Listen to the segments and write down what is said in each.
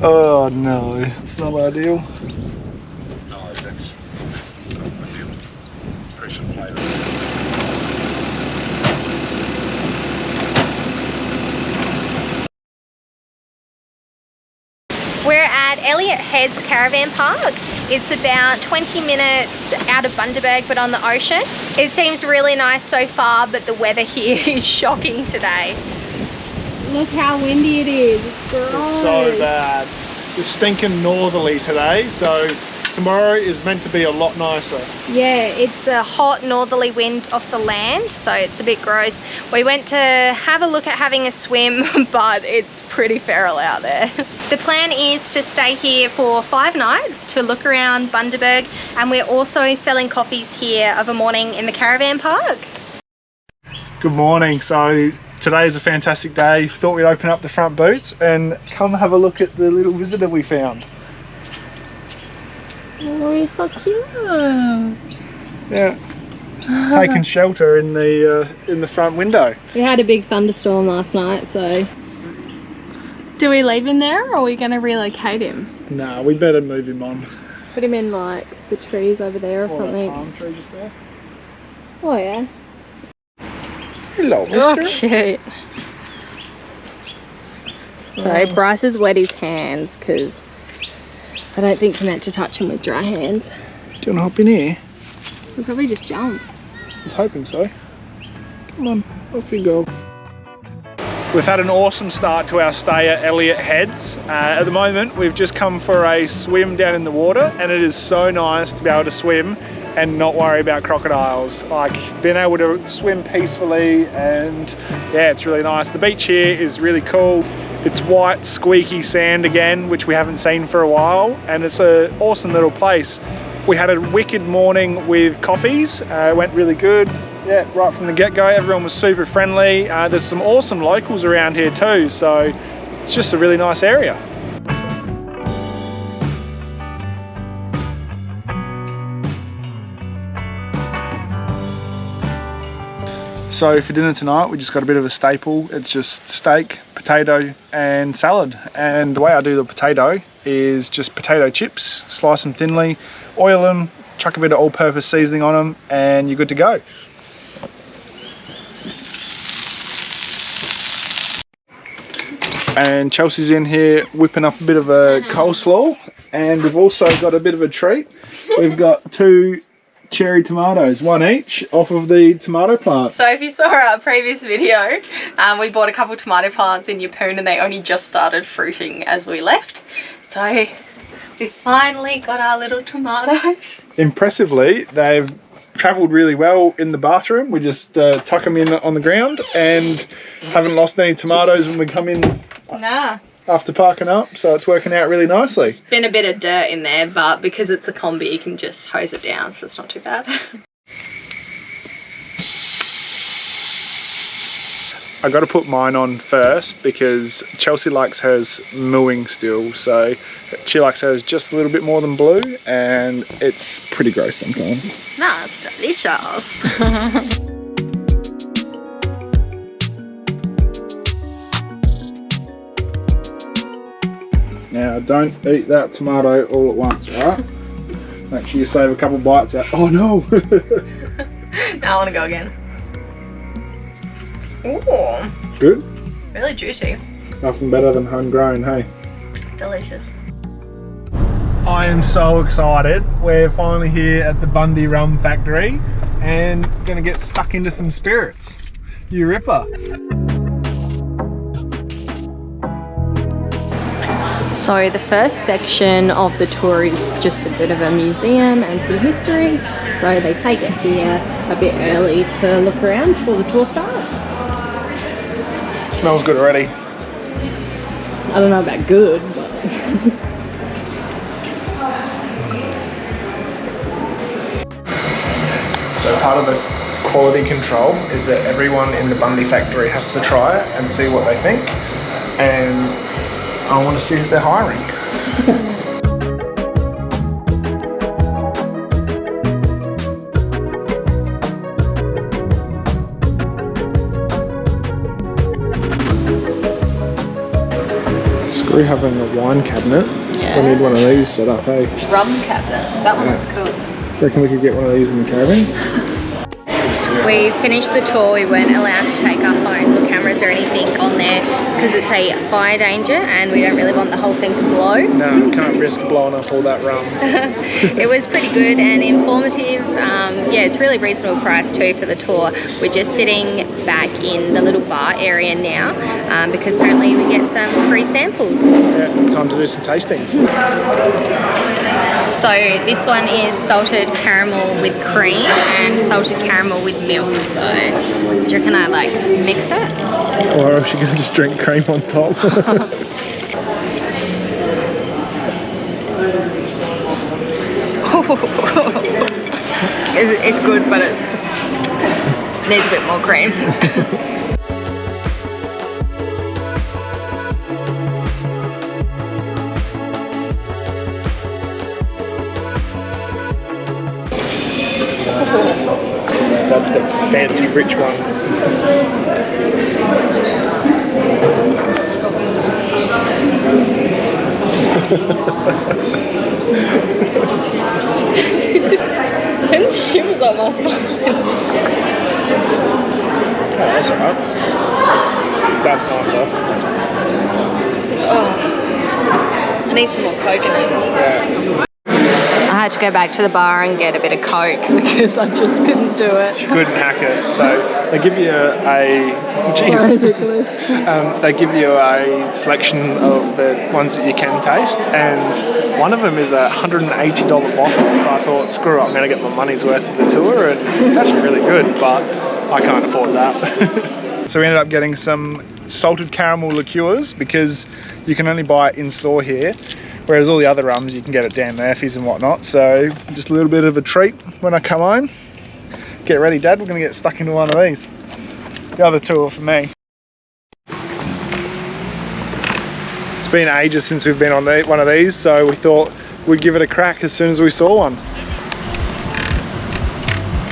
Oh no, it's not ideal. No, that's not ideal. Pressure plate. We're at Elliott Head's Caravan Park. It's about 20 minutes out of Bundaberg, but on the ocean. It seems really nice so far, but the weather here is shocking today. Look how windy it is. It's gross. It's so bad. It's stinking northerly today, so tomorrow is meant to be a lot nicer. Yeah, it's a hot northerly wind off the land, so it's a bit gross. We went to have a look at having a swim, but it's pretty feral out there. The plan is to stay here for 5 nights to look around Bundaberg, and we're also selling coffees here of a morning in the Caravan Park. Good morning. So today is a fantastic day. Thought we'd open up the front boots and come have a look at the little visitor we found. Oh, you're so cute. Yeah, taking shelter in the front window. We had a big thunderstorm last night, so... Do we leave him there, or are we going to relocate him? Nah, we better move him on. Put him in, like, the trees over there or something. That palm tree just there. Oh, yeah. Hello, mister. Oh, cute. So, Bryce has wet his hands, because I don't think you're meant to touch him with dry hands. Do you want to hop in here? We'll probably just jump. I was hoping so. Come on, off you go. We've had an awesome start to our stay at Elliott Heads. At the moment, we've just come for a swim down in the water, and it is so nice to be able to swim and not worry about crocodiles. Like, being able to swim peacefully, and yeah, it's really nice. The beach here is really cool. It's white, squeaky sand again, which we haven't seen for a while, and it's an awesome little place. We had a wicked morning with coffees. It went really good. Yeah, right from the get-go, everyone was super friendly. There's some awesome locals around here too, so it's just a really nice area. So for dinner tonight, we just got a bit of a staple. It's just steak, potato and salad. And the way I do the potato is just potato chips, slice them thinly, oil them, chuck a bit of all-purpose seasoning on them, and you're good to go. And Chelsea's in here whipping up a bit of a coleslaw, and we've also got a bit of a treat. We've got 2 cherry tomatoes, 1 each, off of the tomato plant. So if you saw our previous video, we bought a couple tomato plants in Yeppoon, and they only just started fruiting as we left. So we finally got our little tomatoes. Impressively, they've travelled really well in the bathroom. We just tuck them in on the ground and haven't lost any tomatoes when we come in. Nah. After parking up, so it's working out really nicely. There's been a bit of dirt in there, but because it's a combi, you can just hose it down, so it's not too bad. I got to put mine on first because Chelsea likes hers mooing still, so she likes hers just a little bit more than blue, and it's pretty gross sometimes. Nah, it's delicious. Now, don't eat that tomato all at once, right? Make sure you save a couple bites out. Oh no! Now I want to go again. Ooh. Good? Really juicy. Nothing better than homegrown, hey? Delicious. I am so excited. We're finally here at the Bundy Rum Factory and gonna get stuck into some spirits. You ripper. So the first section of the tour is just a bit of a museum and some history. So they say get here a bit early to look around before the tour starts. Smells good already. I don't know about good, but... So part of the quality control is that everyone in the Bundy factory has to try it and see what they think. And I want to see if they're hiring. Screw having a wine cabinet. Yeah. We need one of these set up, hey? Rum cabinet. That one looks cool. Reckon we could get one of these in the Caravan? We finished the tour. We weren't allowed to take our phones or cameras or anything on there because it's a fire danger and we don't really want the whole thing to blow. No, we can't risk blowing up all that rum. It was pretty good and informative. Yeah, it's really reasonable price too for the tour. We're just sitting back in the little bar area now because apparently we get some free samples. Yeah, time to do some tastings. So this one is salted caramel with cream and salted caramel with milk. So do you reckon I like mix it? Or else you're going to just drink cream on top. It's good, but it needs a bit more cream. That's the fancy rich one. Send shivers up my spine. Oh, that's alright. That's nicer. Oh, I need some more coke in it. Yeah. I had to go back to the bar and get a bit of coke because I just couldn't do it. Couldn't hack it. So they give you they give you a selection of the ones that you can taste, and one of them is a $180 bottle. So I thought, screw it, I'm going to get my money's worth of the tour, and it's actually really good, but I can't afford that. So we ended up getting some salted caramel liqueurs because you can only buy it in store here. Whereas all the other rums you can get at Dan Murphy's and whatnot. So just a little bit of a treat when I come home. Get ready, Dad, we're gonna get stuck into one of these. The other two are for me. It's been ages since we've been on one of these, so we thought we'd give it a crack as soon as we saw one.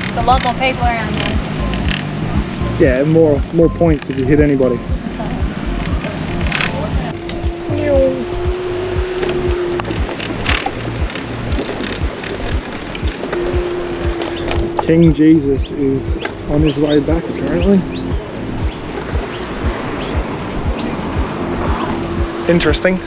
There's a lot more people around here. Yeah, more points if you hit anybody. King Jesus is on his way back apparently. Interesting.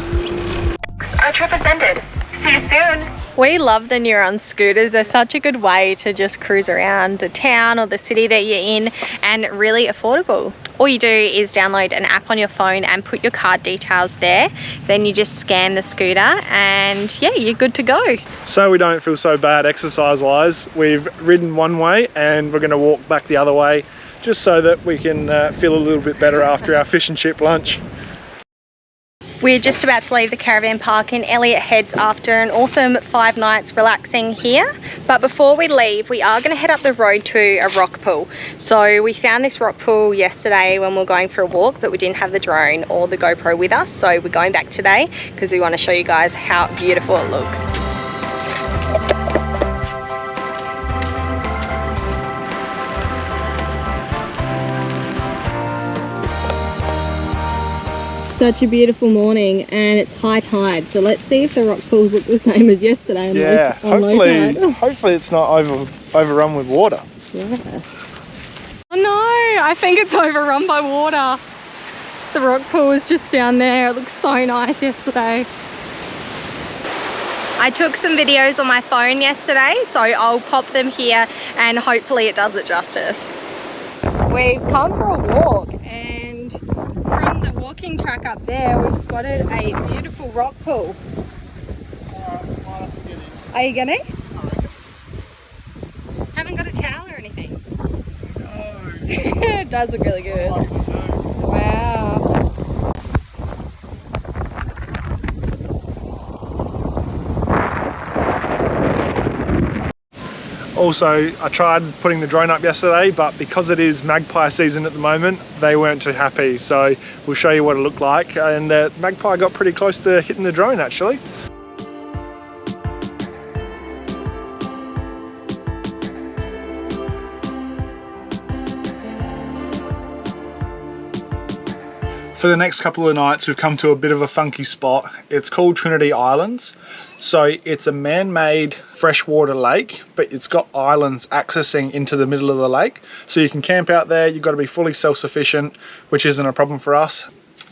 Our trip has ended. See you soon. We love the Neuron scooters. They're such a good way to just cruise around the town or the city that you're in, and really affordable. All you do is download an app on your phone and put your card details there. Then you just scan the scooter and yeah, you're good to go. So we don't feel so bad exercise wise. We've ridden one way and we're going to walk back the other way just so that we can feel a little bit better after our fish and chip lunch. We're just about to leave the caravan park and Elliott heads after an awesome 5 nights relaxing here. But before we leave, we are going to head up the road to a rock pool. So we found this rock pool yesterday when we were going for a walk, but we didn't have the drone or the GoPro with us. So we're going back today because we want to show you guys how beautiful it looks. Such a beautiful morning and it's high tide, so let's see if the rock pools look the same as yesterday on low tide. Hopefully it's not overrun with water. Yeah. Oh no, I think it's overrun by water. The rock pool is just down there. It looks so nice yesterday. I took some videos on my phone yesterday, so I'll pop them here and hopefully it does it justice. We've come for a walk and from the walking track up there we've spotted a beautiful rock pool. Are you gonna? Haven't got a towel or anything? No. It does look really good. Wow. Also, I tried putting the drone up yesterday, but because it is magpie season at the moment, they weren't too happy. So we'll show you what it looked like. And magpie got pretty close to hitting the drone actually. For the next couple of nights, we've come to a bit of a funky spot. It's called Trinity Islands. So it's a man-made freshwater lake, but it's got islands accessing into the middle of the lake. So you can camp out there. You've got to be fully self-sufficient, which isn't a problem for us.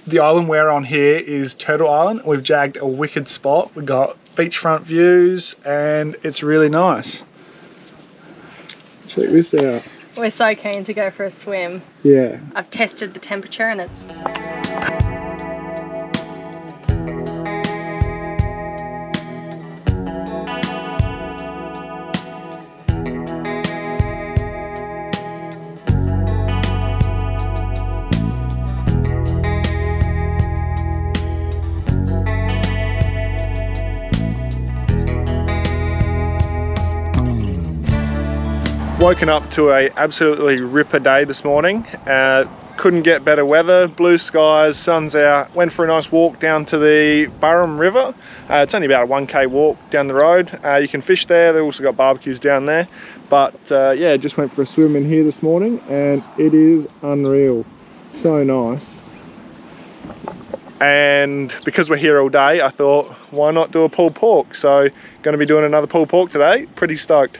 The island we're on here is Turtle Island. We've jagged a wicked spot. We've got beachfront views and it's really nice. Check this out. We're so keen to go for a swim. Yeah. I've tested the temperature and it's... Woken up to a absolutely ripper day this morning. Couldn't get better weather, blue skies, sun's out. Went for a nice walk down to the Rum River. It's only about a 1k walk down the road. You can fish there. They've also got barbecues down there. But yeah, just went for a swim in here this morning and it is unreal. So nice. And because we're here all day, I thought, why not do a pulled pork? So going to be doing another pulled pork today. Pretty stoked.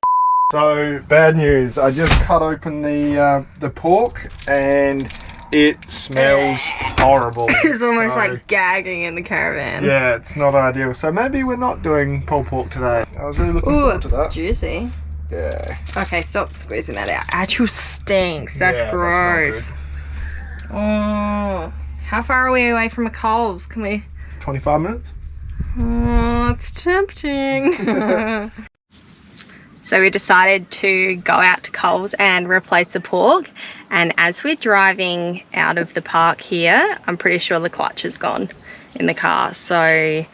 So bad news, I just cut open the pork and it smells horrible. It's almost like gagging in the caravan. Yeah, it's not ideal. So maybe we're not doing pulled pork today. I was really looking forward to that. It's juicy. Yeah. Okay, stop squeezing that out. Actual stinks. That's gross. That's not good. How far are we away from a Coles? Can we? 25 minutes. Oh, it's tempting. So we decided to go out to Coles and replace the pork, and as we're driving out of the park here, I'm pretty sure the clutch is gone in the car. So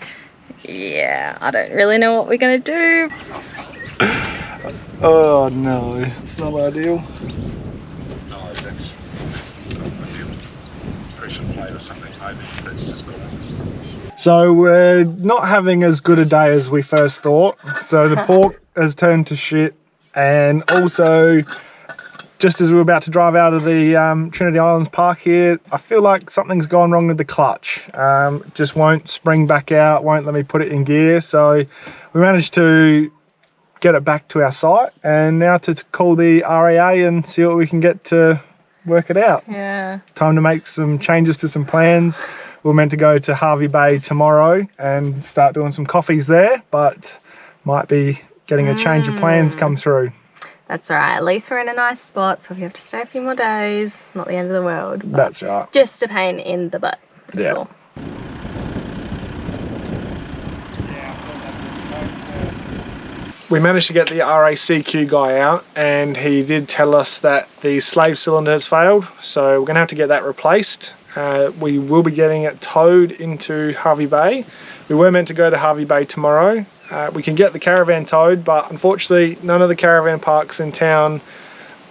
yeah, I don't really know what we're gonna do. Oh no, it's not ideal. No, that's pressure plate or something, maybe that's just gone. So we're not having as good a day as we first thought. So the pork has turned to shit, and also just as we were about to drive out of the Trinity Islands park here, I feel like something's gone wrong with the clutch. It just won't spring back out, won't let me put it in gear. So we managed to get it back to our site, and now to call the RAA and see what we can get to work it out. Yeah. Time to make some changes to some plans. We're meant to go to Hervey Bay tomorrow and start doing some coffees there, but might be getting a change of plans come through. That's all right. At least we're in a nice spot, so if we have to stay a few more days, not the end of the world. That's right. Just a pain in the butt. That's all. We managed to get the RACQ guy out, and he did tell us that the slave cylinder has failed, so we're going to have to get that replaced. We will be getting it towed into Hervey Bay. We were meant to go to Hervey Bay tomorrow. We can get the caravan towed, but unfortunately none of the caravan parks in town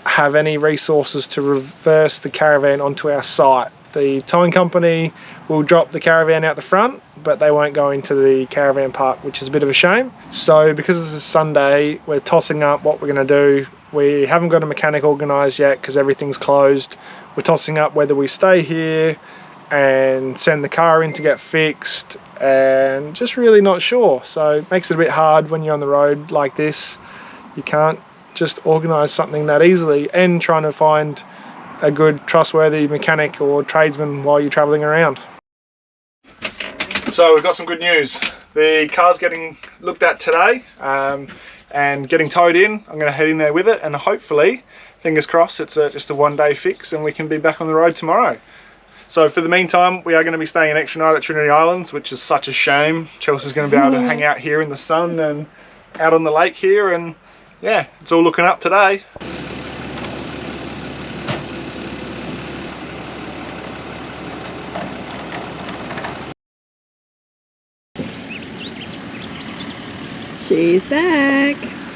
have any resources to reverse the caravan onto our site. The towing company will drop the caravan out the front, but they won't go into the caravan park, which is a bit of a shame. So because this is Sunday, we're tossing up what we're going to do. We haven't got a mechanic organised yet because everything's closed. We're tossing up whether we stay here and send the car in to get fixed, and just really not sure. So it makes it a bit hard when you're on the road like this. You can't just organise something that easily, and trying to find a good trustworthy mechanic or tradesman while you're travelling around. So we've got some good news. The car's getting looked at today and getting towed in. I'm going to head in there with it, and hopefully, fingers crossed, it's just a one-day fix and we can be back on the road tomorrow. So for the meantime, we are going to be staying an extra night at Trinity Islands, which is such a shame. Chelsea's going to be able to hang out here in the sun and out on the lake here, and yeah, it's all looking up today. She's back.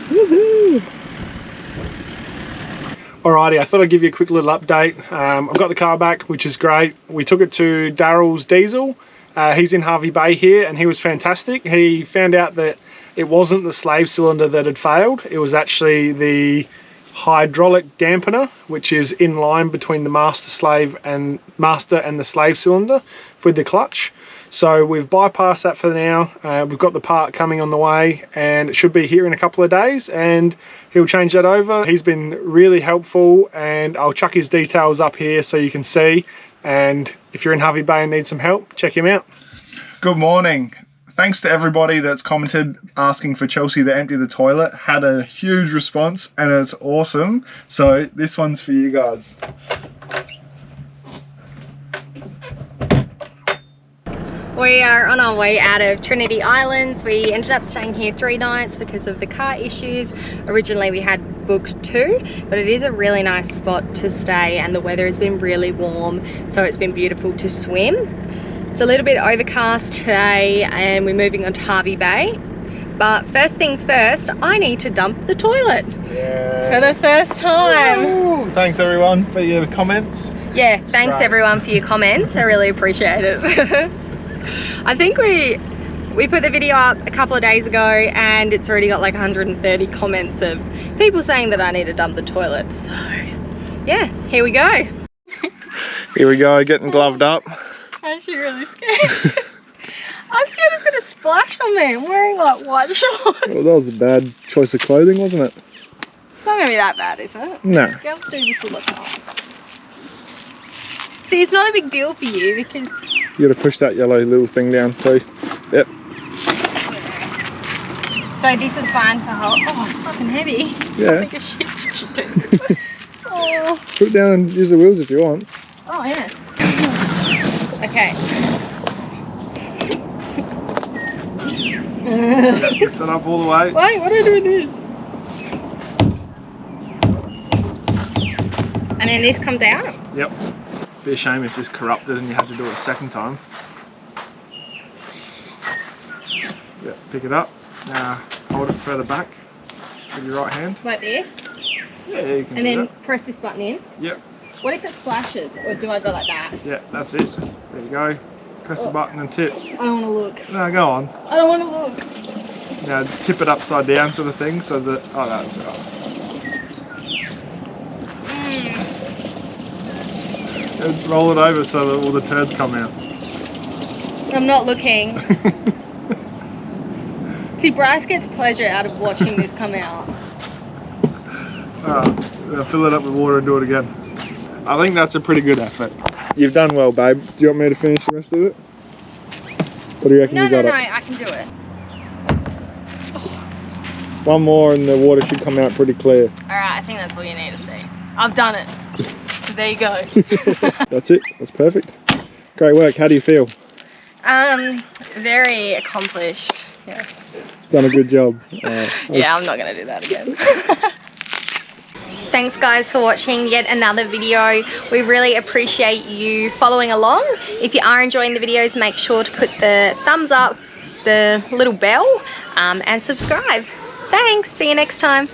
Woohoo! Alrighty, I thought I'd give you a quick little update. I've got the car back, which is great. We took it to Daryl's Diesel. He's in Hervey Bay here, and he was fantastic. He found out that it wasn't the slave cylinder that had failed. It was actually the hydraulic dampener, which is in line between the master and the slave cylinder with the clutch. So we've bypassed that for now. We've got the part coming on the way and it should be here in a couple of days, and he'll change that over. He's been really helpful, and I'll chuck his details up here so you can see. And if you're in Hervey Bay and need some help, check him out. Good morning. Thanks to everybody that's commented asking for Chelsea to empty the toilet. Had a huge response and it's awesome. So this one's for you guys. We are on our way out of Trinity Islands. We ended up staying here 3 nights because of the car issues. Originally we had booked 2, but it is a really nice spot to stay and the weather has been really warm, so it's been beautiful to swim. It's a little bit overcast today and we're moving on to Hervey Bay. But first things first, I need to dump the toilet. Yeah. For the first time. Woo! Thanks everyone for your comments. Yeah, thanks everyone for your comments. I really appreciate it. I think we put the video up a couple of days ago and it's already got like 130 comments of people saying that I need to dump the toilet. So yeah, here we go. Here we go, getting gloved up. I'm actually really scared. I'm scared it's gonna splash on me. I'm wearing like white shorts. Well, that was a bad choice of clothing, wasn't it? It's not gonna be that bad, is it? No. Girls do this all the time. See, it's not a big deal for you because You gotta push that yellow little thing down too. Yep. so this is fine for hold. Oh, it's fucking heavy. Yeah. I think a shit should do. Oh. Put it down and use the wheels if you want. Oh yeah. Okay. Lift that up all the way. Wait, what do I do with this? And then this comes out? Yep. Be a shame if this corrupted and you have to do it a second time. Yeah, pick it up. Now hold it further back with your right hand. Like this? Yeah, you can And do then that. press this button in? Yep. What if it splashes? Or do I go like that? Yeah, that's it. There you go. Press the button and tip. I don't want to look. No, go on. I don't want to look. Now tip it upside down sort of thing so that... Oh, that's right. And roll it over so that all the turds come out. I'm not looking. See, Bryce gets pleasure out of watching this come out. Alright, now fill it up with water and do it again. I think that's a pretty good effort. You've done well, babe. Do you want me to finish the rest of it? What do you reckon No, you got no, it? I can do it. One more and the water should come out pretty clear. Alright, I think that's all you need to see. I've done it. There you go. That's it. That's perfect. Great work. How do you feel? Very accomplished. Yes. Done a good job. Yeah, I'm not gonna do that again. Thanks guys for watching yet another video. We really appreciate you following along. If you are enjoying the videos, make sure to put the thumbs up, the little bell, and subscribe. Thanks. See you next time.